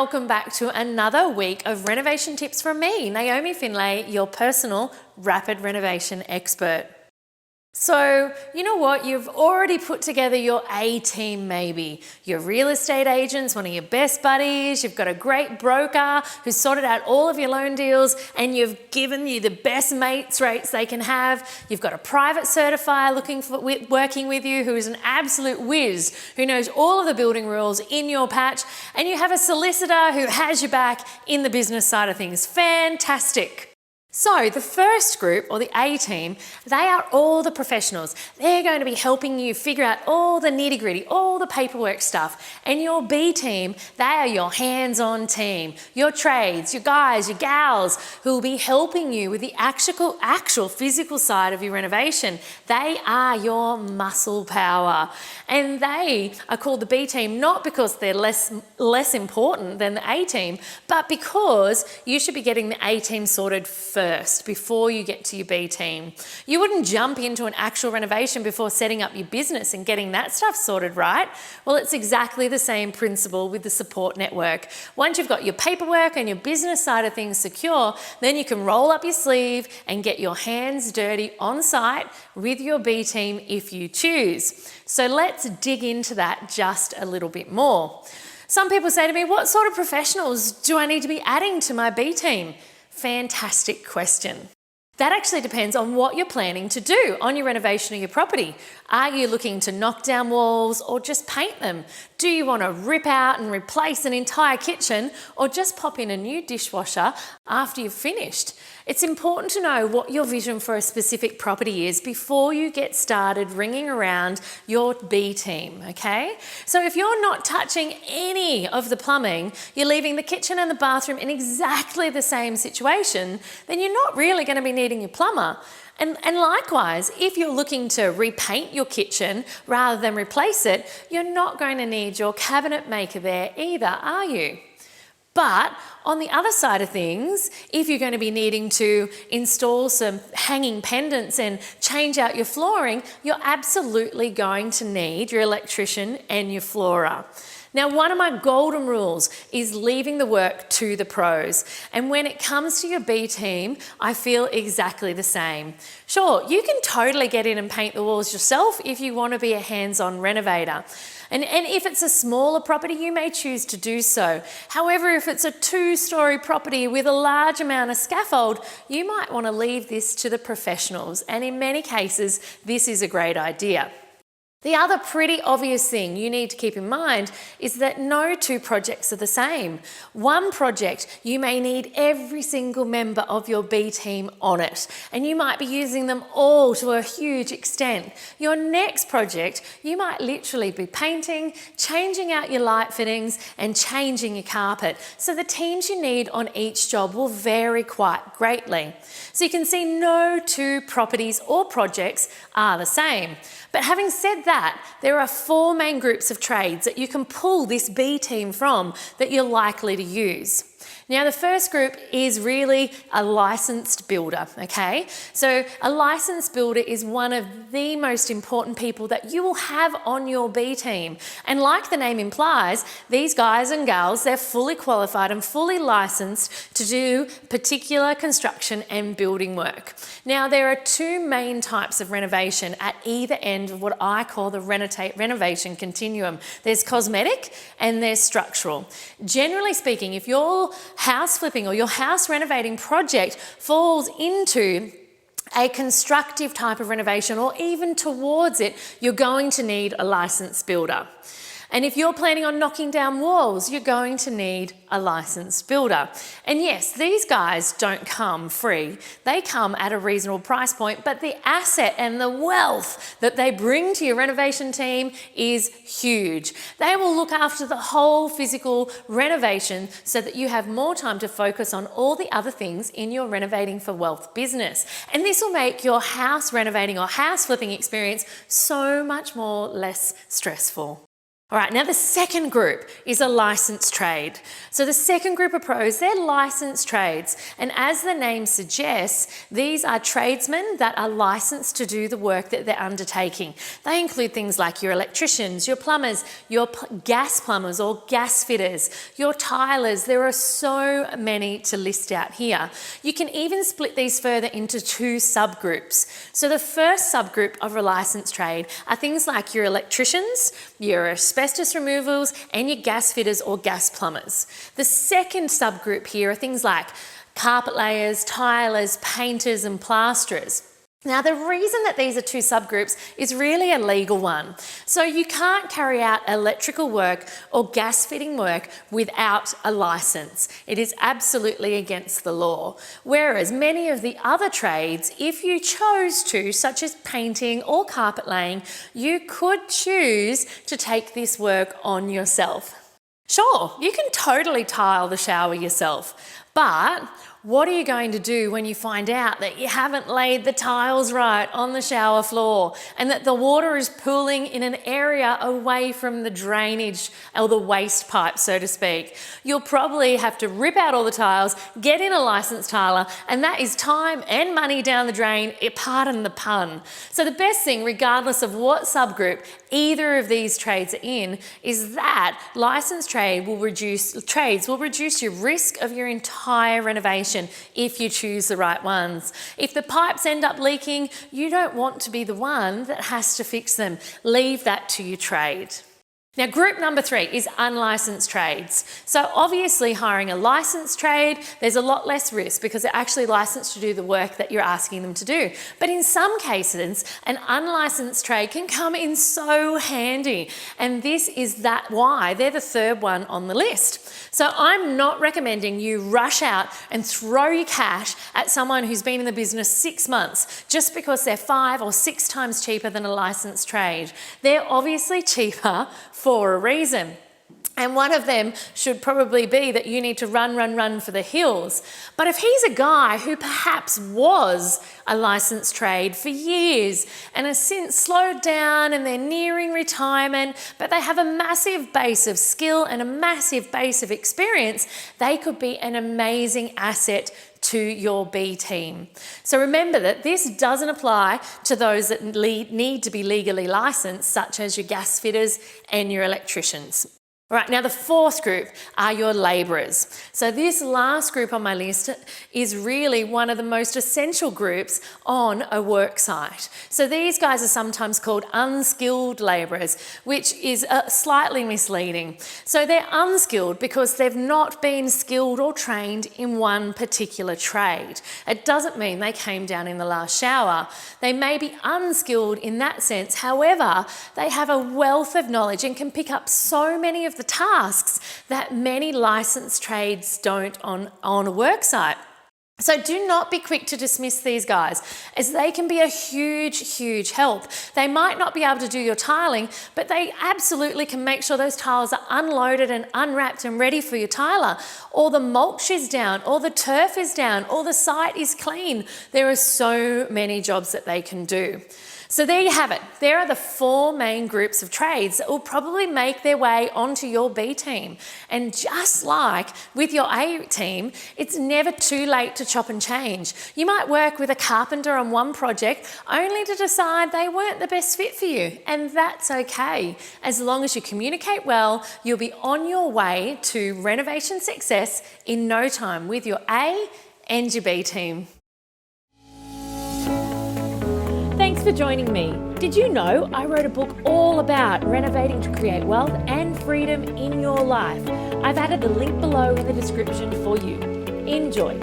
welcome back to another week of renovation tips from me, Naomi Findlay, your personal rapid renovation expert. So, you know what? You've already put together your A-team maybe. Your real estate agent's one of your best buddies, you've got a great broker who's sorted out all of your loan deals and you've given you the best mates rates they can have. You've got a private certifier working with you who is an absolute whiz, who knows all of the building rules in your patch, and you have a solicitor who has your back in the business side of things. Fantastic. So the first group, or the A-team, they are all the professionals. They're going to be helping you figure out all the nitty-gritty, all the paperwork stuff. And your B-team, they are your hands-on team, your trades, your guys, your gals, who will be helping you with the actual physical side of your renovation. They are your muscle power. And they are called the B-team not because they're less important than the A-team, but because you should be getting the A-team sorted first before you get to your B team. You wouldn't jump into an actual renovation before setting up your business and getting that stuff sorted, right? Well, it's exactly the same principle with the support network. Once you've got your paperwork and your business side of things secure, then you can roll up your sleeve and get your hands dirty on site with your B team if you choose. So let's dig into that just a little bit more. Some people say to me, what sort of professionals do I need to be adding to my B team? Fantastic question. That actually depends on what you're planning to do on your renovation of your property. Are you looking to knock down walls or just paint them? Do you want to rip out and replace an entire kitchen or just pop in a new dishwasher after you've finished? It's important to know what your vision for a specific property is before you get started ringing around your B team, okay? So if you're not touching any of the plumbing, you're leaving the kitchen and the bathroom in exactly the same situation, then you're not really going to be needing your plumber. And likewise, if you're looking to repaint your kitchen rather than replace it, you're not going to need your cabinet maker there either, are you? But on the other side of things, if you're going to be needing to install some hanging pendants and change out your flooring, you're absolutely going to need your electrician and your floorer. Now, one of my golden rules is leaving the work to the pros. And when it comes to your B team, I feel exactly the same. Sure, you can totally get in and paint the walls yourself if you want to be a hands-on renovator. And if it's a smaller property, you may choose to do so. However, if it's a 2-story property with a large amount of scaffold, you might want to leave this to the professionals. And in many cases, this is a great idea. The other pretty obvious thing you need to keep in mind is that no two projects are the same. One project, you may need every single member of your B team on it, and you might be using them all to a huge extent. Your next project, you might literally be painting, changing out your light fittings, and changing your carpet. So the teams you need on each job will vary quite greatly. So you can see no two properties or projects are the same. But having said that, there are 4 main groups of trades that you can pull this B team from that you're likely to use. Now, the first group is really a licensed builder, okay? So a licensed builder is one of the most important people that you will have on your B team. And like the name implies, these guys and gals, they're fully qualified and fully licensed to do particular construction and building work. Now, there are 2 main types of renovation at either end of what I call the renovation continuum. There's cosmetic and there's structural. Generally speaking, if you're house flipping or your house renovating project falls into a constructive type of renovation or even towards it, you're going to need a licensed builder. And if you're planning on knocking down walls, you're going to need a licensed builder. And yes, these guys don't come free. They come at a reasonable price point, but the asset and the wealth that they bring to your renovation team is huge. They will look after the whole physical renovation so that you have more time to focus on all the other things in your Renovating for Wealth business. And this will make your house renovating or house flipping experience so much more less stressful. All right, now the second group is a licensed trade. So the second group of pros, they're licensed trades. And as the name suggests, these are tradesmen that are licensed to do the work that they're undertaking. They include things like your electricians, your plumbers, your gas plumbers or gas fitters, your tilers. There are so many to list out here. You can even split these further into two subgroups. So the first subgroup of a licensed trade are things like your electricians, your asbestos removals, and your gas fitters or gas plumbers. The second subgroup here are things like carpet layers, tilers, painters, and plasterers. Now, the reason that these are two subgroups is really a legal one. So you can't carry out electrical work or gas fitting work without a license. It is absolutely against the law. Whereas many of the other trades, if you chose to, such as painting or carpet laying, you could choose to take this work on yourself. Sure, you can totally tile the shower yourself, but what are you going to do when you find out that you haven't laid the tiles right on the shower floor and that the water is pooling in an area away from the drainage or the waste pipe, so to speak? You'll probably have to rip out all the tiles, get in a licensed tiler, and that is time and money down the drain, pardon the pun. So the best thing, regardless of what subgroup either of these trades are in, is that licensed trades will reduce your risk of your entire renovation if you choose the right ones. If the pipes end up leaking, you don't want to be the one that has to fix them. Leave that to your trade. Now, group number 3 is unlicensed trades. So obviously hiring a licensed trade, there's a lot less risk because they're actually licensed to do the work that you're asking them to do. But in some cases, an unlicensed trade can come in so handy. And this is why they're the third one on the list. So I'm not recommending you rush out and throw your cash at someone who's been in the business 6 months just because they're 5 or 6 times cheaper than a licensed trade. They're obviously cheaper for a reason. And one of them should probably be that you need to run for the hills. But if he's a guy who perhaps was a licensed trade for years and has since slowed down and they're nearing retirement, but they have a massive base of skill and a massive base of experience, they could be an amazing asset to your B team. So remember that this doesn't apply to those that need to be legally licensed, such as your gas fitters and your electricians. All right, now the fourth group are your labourers. So this last group on my list is really one of the most essential groups on a work site. So these guys are sometimes called unskilled labourers, which is slightly misleading. So they're unskilled because they've not been skilled or trained in one particular trade. It doesn't mean they came down in the last shower. They may be unskilled in that sense. However, they have a wealth of knowledge and can pick up so many of the tasks that many licensed trades don't on a work site. So do not be quick to dismiss these guys, as they can be a huge help. They might not be able to do your tiling, but they absolutely can make sure those tiles are unloaded and unwrapped and ready for your tiler, or the mulch is down, or the turf is down, or the site is clean. There are so many jobs that they can do. So there you have it. There are the 4 main groups of trades that will probably make their way onto your B team. And just like with your A team, it's never too late to chop and change. You might work with a carpenter on one project only to decide they weren't the best fit for you. And that's okay. As long as you communicate well, you'll be on your way to renovation success in no time with your A and your B team. Thanks for joining me. Did you know I wrote a book all about renovating to create wealth and freedom in your life? I've added the link below in the description for you. Enjoy.